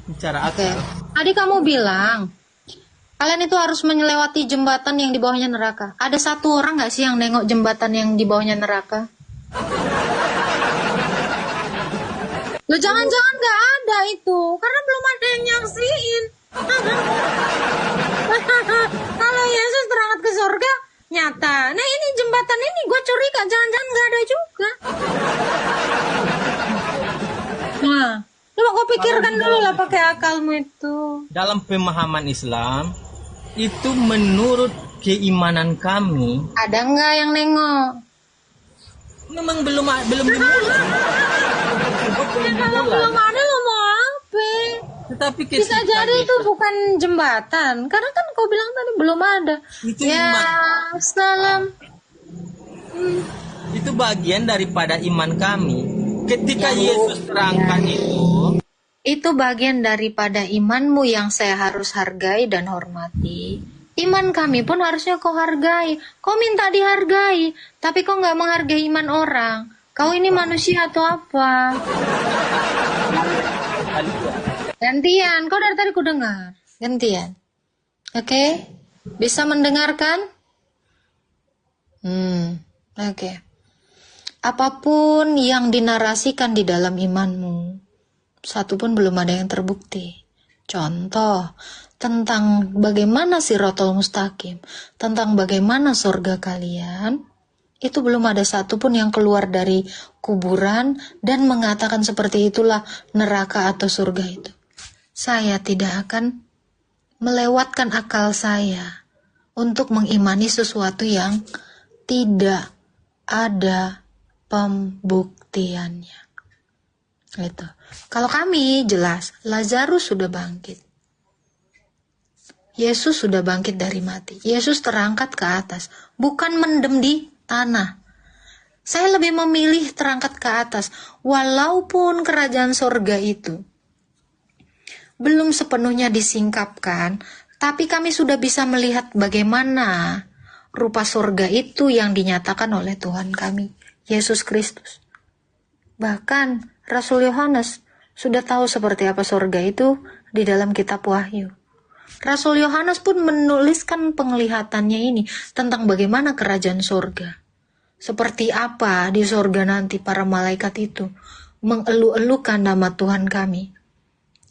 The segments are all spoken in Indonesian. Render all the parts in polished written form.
Bicara Oke. akal. Tadi kamu bilang kalian itu harus melewati jembatan yang di bawahnya neraka. Ada satu orang nggak sih yang nengok jembatan yang di bawahnya neraka? Loh, jangan-jangan nggak ada itu, karena belum ada yang nyaksiin. Kalau Yesus terangkat ke surga, nyata. Nah ini jembatan ini gue curiga, jangan-jangan nggak ada juga. Nah, coba kau pikirkan dulu lah pakai akalmu itu. Dalam pemahaman Islam, itu menurut keimanan kami, Ada nggak yang nengok? memang belum dimulai. Kalau belum ada lo mau apa? Tetapi Bisa ketika jadi dia- itu bukan jembatan, karena kan kau bilang tadi belum ada. Itu Ya, iman. salam. itu bagian daripada iman kami. Ketika Ya, Yesus terangkan Itu bagian daripada imanmu yang saya harus hargai dan hormati. Iman kami pun harusnya kau hargai. Kau minta dihargai, tapi kau nggak menghargai iman orang. Kau ini manusia atau apa? Gantian, kau dari tadi ku dengar. Gantian. Oke? Bisa mendengarkan? Oke. Apapun yang dinarasikan di dalam imanmu, satu pun belum ada yang terbukti. Contoh, tentang bagaimana Siratal Mustaqim, tentang bagaimana surga kalian, itu belum ada satupun yang keluar dari kuburan dan mengatakan seperti itulah neraka atau surga itu. Saya tidak akan melewatkan akal saya untuk mengimani sesuatu yang tidak ada pembuktiannya. Gitu. Kalau kami jelas, Lazarus sudah bangkit. Yesus sudah bangkit dari mati. Yesus terangkat ke atas, bukan mendem di tanah. Saya lebih memilih terangkat ke atas, walaupun kerajaan sorga itu belum sepenuhnya disingkapkan, tapi kami sudah bisa melihat bagaimana rupa sorga itu yang dinyatakan oleh Tuhan kami, Yesus Kristus. Bahkan Rasul Yohanes sudah tahu seperti apa sorga itu di dalam kitab Wahyu. Rasul Yohanes pun menuliskan penglihatannya ini tentang bagaimana kerajaan sorga. Seperti apa di sorga nanti para malaikat itu mengelu-elukan nama Tuhan kami.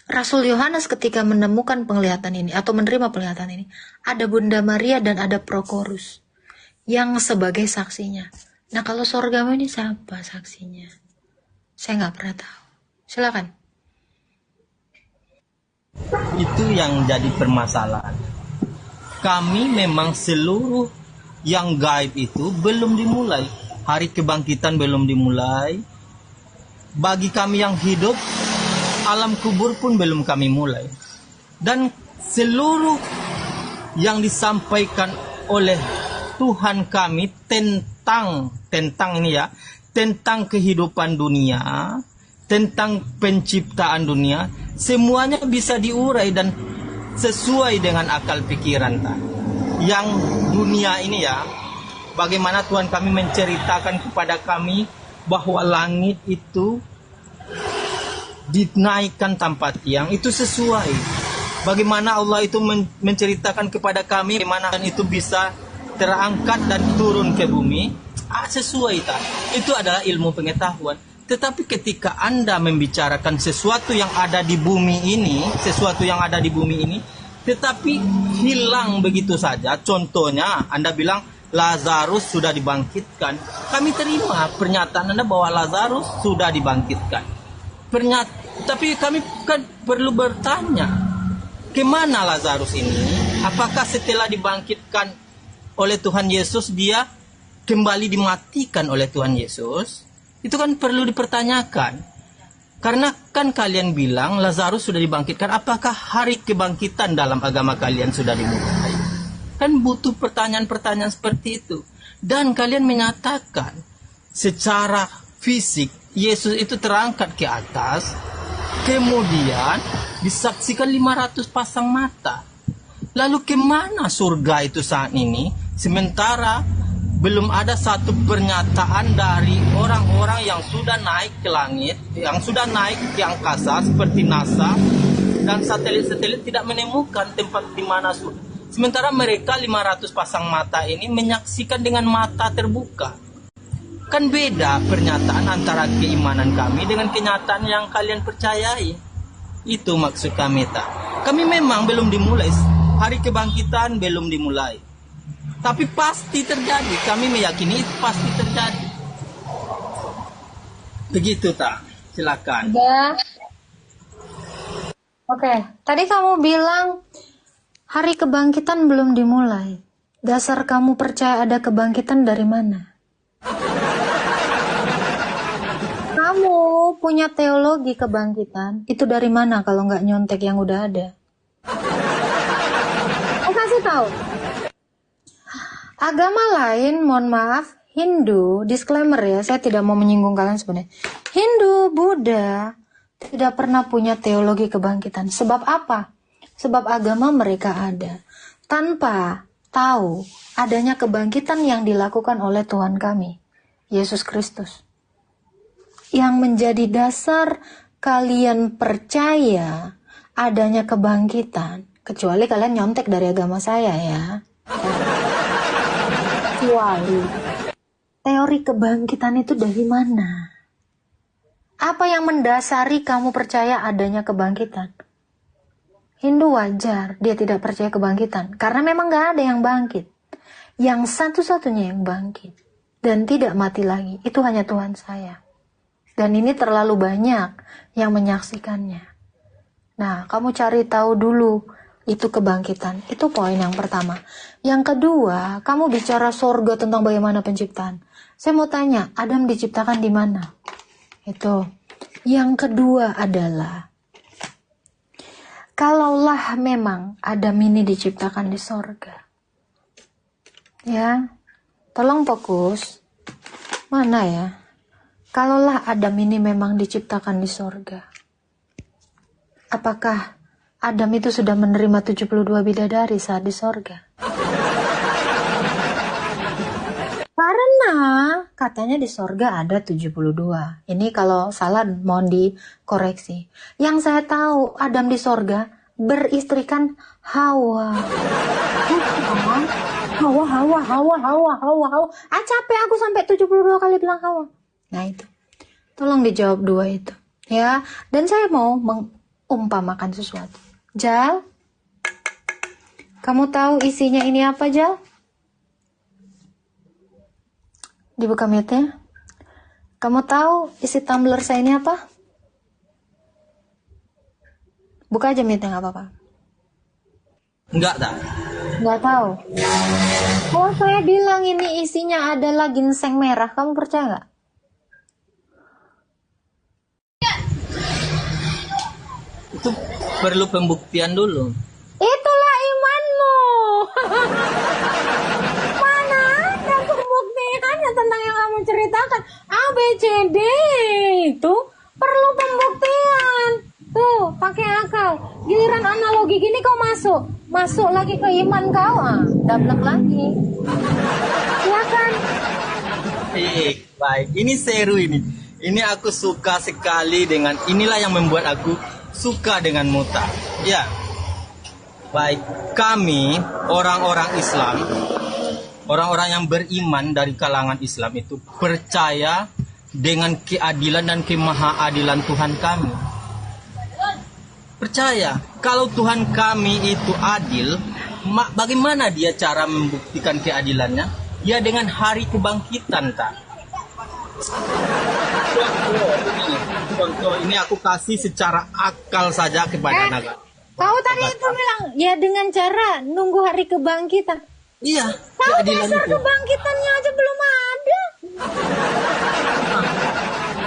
Rasul Yohanes ketika menemukan penglihatan ini atau menerima penglihatan ini, ada Bunda Maria dan ada Prokorus yang sebagai saksinya. Nah kalau sorgamu ini siapa saksinya? Saya nggak pernah tahu. Silakan. itu yang jadi permasalahan. Kami memang seluruh yang gaib itu belum dimulai. Hari kebangkitan belum dimulai. Bagi kami yang hidup, alam kubur pun belum kami mulai. Dan seluruh yang disampaikan oleh Tuhan kami tentang ini ya, tentang kehidupan dunia, tentang penciptaan dunia, semuanya bisa diurai dan sesuai dengan akal pikiran yang dunia ini ya. Bagaimana Tuhan kami menceritakan kepada kami bahwa langit itu dinaikkan tanpa tiang, itu sesuai. Bagaimana Allah itu menceritakan kepada kami bagaimana itu bisa terangkat dan turun ke bumi, sesuai itu adalah ilmu pengetahuan. Tetapi ketika Anda membicarakan sesuatu yang ada di bumi ini, tetapi hilang begitu saja. Contohnya, Anda bilang Lazarus sudah dibangkitkan. Kami terima pernyataan Anda bahwa Lazarus sudah dibangkitkan. Tapi kami kan perlu bertanya, kemana Lazarus ini? Apakah setelah dibangkitkan oleh Tuhan Yesus, dia kembali dimatikan oleh Tuhan Yesus? Itu kan perlu dipertanyakan. Karena kan kalian bilang Lazarus sudah dibangkitkan. Apakah hari kebangkitan dalam agama kalian sudah dimulai? Kan butuh pertanyaan-pertanyaan seperti itu. Dan kalian menyatakan secara fisik Yesus itu terangkat ke atas, kemudian disaksikan 500 pasang mata. Lalu kemana surga itu saat ini? Sementara belum ada satu pernyataan dari orang-orang yang sudah naik ke langit, yang sudah naik ke angkasa seperti NASA, dan satelit-satelit tidak menemukan tempat di mana sementara mereka 500 pasang mata ini menyaksikan dengan mata terbuka. Kan beda pernyataan antara keimanan kami dengan kenyataan yang kalian percayai. Itu maksud kami, tak. Kami memang belum dimulai, hari kebangkitan belum dimulai. Tapi pasti terjadi, kami meyakini itu pasti terjadi. Begitu, tak. Silakan. Udah. Oke, tadi kamu bilang hari kebangkitan belum dimulai. Dasar kamu percaya ada kebangkitan dari mana? Kamu punya teologi kebangkitan, itu dari mana kalau nggak nyontek yang udah ada? Aku kasih tahu. Agama lain, mohon maaf, Hindu, disclaimer ya, saya tidak mau menyinggung kalian sebenarnya. Hindu, Buddha, tidak pernah punya teologi kebangkitan. Sebab apa? Sebab agama mereka ada. Tanpa tahu adanya kebangkitan yang dilakukan oleh Tuhan kami, Yesus Kristus. Yang menjadi dasar kalian percaya adanya kebangkitan. Kecuali kalian nyontek dari agama saya ya. Kecuali teori kebangkitan itu dari mana? Apa yang mendasari kamu percaya adanya kebangkitan? Hindu wajar dia tidak percaya kebangkitan. Karena memang gak ada yang bangkit. Yang satu-satunya yang bangkit dan tidak mati lagi, itu hanya Tuhan saya. Dan ini terlalu banyak yang menyaksikannya. Nah, kamu cari tahu dulu itu kebangkitan. Itu poin yang pertama. Yang kedua, kamu bicara surga tentang bagaimana penciptaan. Saya mau tanya, Adam diciptakan di mana? Itu. Yang kedua adalah, kalaulah memang Adam ini diciptakan di surga. Ya, tolong fokus. Mana ya? Kalaulah Adam ini memang diciptakan di surga, apakah Adam itu sudah menerima 72 bidadari saat di surga? Karena katanya di surga ada 72. Ini kalau salah mohon dikoreksi. Yang saya tahu Adam di surga beristrikan Hawa. Hawa. Capek aku sampai 72 kali bilang Hawa. Nah itu, tolong dijawab dua itu, ya. Dan saya mau mengumpamakan sesuatu. Jal, kamu tahu isinya ini apa, Jal? Dibuka mute-nya. Kamu tahu isi tumbler saya ini apa? Buka aja mute-nya, nggak apa-apa. Enggak, tak. Nggak tahu. Oh, saya bilang ini isinya adalah ginseng merah. Kamu percaya nggak? Itu perlu pembuktian dulu. Itulah imanmu. Mana ada pembuktiannya tentang yang kamu ceritakan? A, B, C, D itu perlu pembuktian. Tuh, pakai akal. Giliran analogi gini kau masuk lagi ke iman kau, dablek lagi. Ya kan? Baik. Ini seru ini. Ini aku suka sekali dengan inilah yang membuat aku suka dengan muta. Ya. Baik, kami orang-orang Islam, orang-orang yang beriman dari kalangan Islam itu percaya dengan keadilan dan kemahaadilan Tuhan kami. Percaya kalau Tuhan kami itu adil, bagaimana dia cara membuktikan keadilannya? Ya dengan hari kebangkitan, tak? Contoh ini aku kasih secara akal saja kepada anak. Kau tadi itu bilang ya dengan cara nunggu hari kebangkitan. Iya. Tahu dasar kebangkitannya aja belum ada.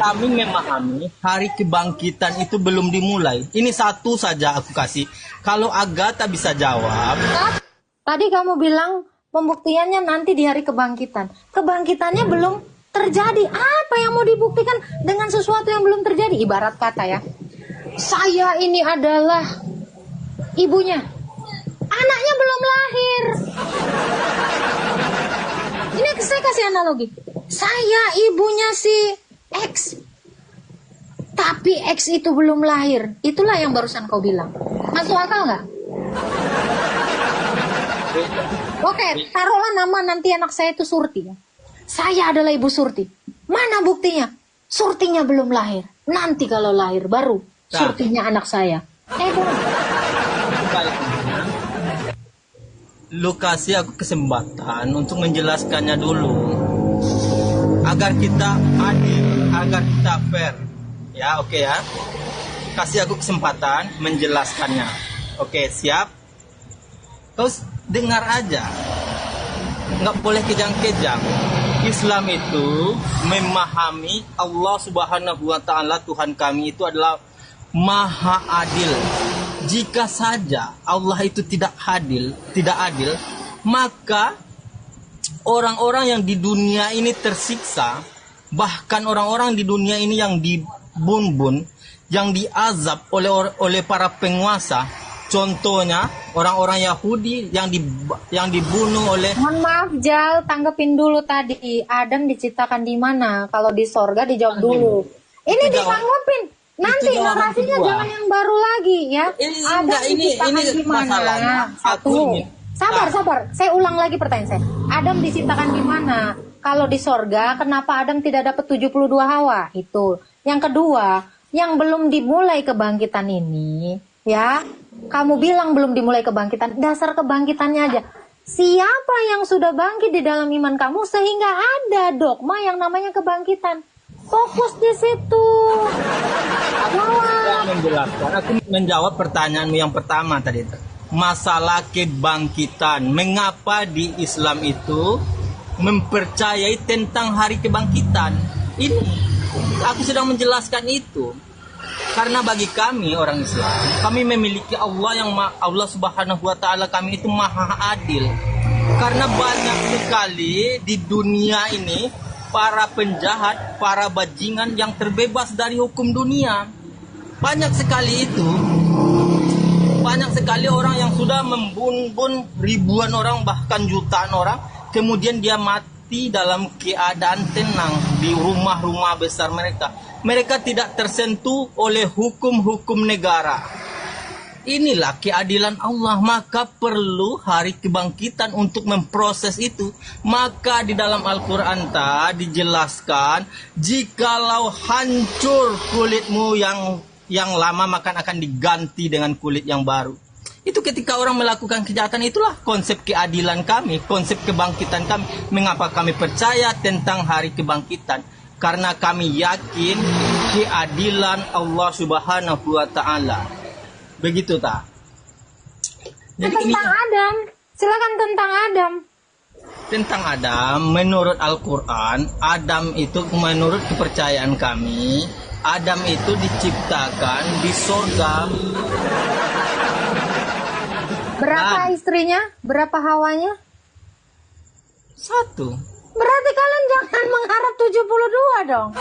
Kami memahami hari kebangkitan itu belum dimulai. Ini satu saja aku kasih. Kalau Agatha bisa jawab. Tadi kamu bilang pembuktiannya nanti di hari kebangkitan. Kebangkitannya belum terjadi. Apa yang mau dibuktikan dengan sesuatu yang belum terjadi? Ibarat kata ya, saya ini adalah ibunya, anaknya belum lahir. Ini saya kasih analogi. Saya ibunya si X, tapi X itu belum lahir. Itulah yang barusan kau bilang. Masuk akal nggak? Oke, taruhlah nama nanti anak saya itu Surti. Saya adalah Ibu Surti. Mana buktinya? Surtinya belum lahir. Nanti kalau lahir baru Surtinya anak saya. Boleh. Lu kasih aku kesempatan untuk menjelaskannya dulu. Agar kita adil, agar kita fair. Ya, oke ya. Kasih aku kesempatan menjelaskannya. Oke, siap? Terus dengar aja. Nggak boleh kejang-kejang. Islam itu memahami Allah Subhanahu wa Ta'ala, Tuhan kami itu adalah Maha Adil. Jika saja Allah itu tidak adil, maka orang-orang yang di dunia ini tersiksa, bahkan orang-orang di dunia ini yang dibun-bun, yang diazab oleh para penguasa. Contohnya orang-orang Yahudi yang dibunuh oleh. Mohon maaf Jal, tanggepin dulu tadi. Adam diciptakan di mana? Kalau di sorga dijawab dulu. Ini ditanggepin. Nanti narasinya jangan yang baru lagi ya. Ini masalahnya. Satu. Sabar. Saya ulang lagi pertanyaan saya. Adam diciptakan di mana? Kalau di sorga, kenapa Adam tidak dapat 72 Hawa? Itu. Yang kedua, yang belum dimulai kebangkitan ini, ya. Kamu bilang belum dimulai kebangkitan, dasar kebangkitannya aja. Siapa yang sudah bangkit di dalam iman kamu sehingga ada dogma yang namanya kebangkitan? Fokus di situ. Aku menjawab pertanyaanmu yang pertama tadi. Masalah kebangkitan. Mengapa di Islam itu mempercayai tentang hari kebangkitan? Ini aku sedang menjelaskan itu. Karena bagi kami orang Islam, kami memiliki Allah Subhanahu wa Ta'ala, kami itu Maha Adil. Karena banyak sekali di dunia ini para penjahat, para bajingan yang terbebas dari hukum dunia. Banyak sekali itu. Banyak sekali orang yang sudah membunuh ribuan orang, bahkan jutaan orang, kemudian dia mati dalam keadaan tenang di rumah-rumah besar mereka. Mereka tidak tersentuh oleh hukum-hukum negara. Inilah keadilan Allah. Maka perlu hari kebangkitan untuk memproses itu. Maka di dalam Al-Quran dijelaskan, jikalau hancur kulitmu yang lama, maka akan diganti dengan kulit yang baru. Itu ketika orang melakukan kejahatan, itulah konsep keadilan kami, konsep kebangkitan kami. Mengapa kami percaya tentang hari kebangkitan? Karena kami yakin keadilan Allah Subhanahu wa Ta'ala. Begitu tak? Jadi tentang Adam. Silakan tentang Adam. Tentang Adam, menurut Al-Quran, Adam itu menurut kepercayaan kami, Adam itu diciptakan di surga. Berapa istrinya? Berapa Hawanya? 1. Berarti kalian jangan mengharap 72 dong.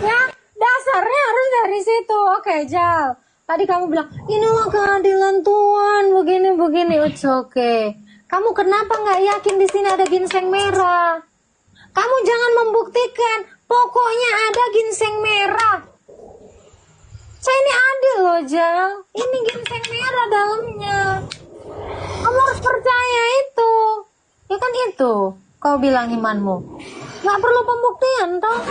Ya, dasarnya harus dari situ. Oke, Jal. Tadi kamu bilang, inilah keadilan Tuhan, begini-begini. It's okay. Kamu kenapa nggak yakin di sini ada ginseng merah? Kamu jangan membuktikan. Pokoknya ada ginseng merah. Saya ini adil loh, Jal. Ini ginseng merah dalamnya. Kamu harus percaya itu. Ya kan itu, kau bilang imanmu. Nggak perlu pembuktian, toh.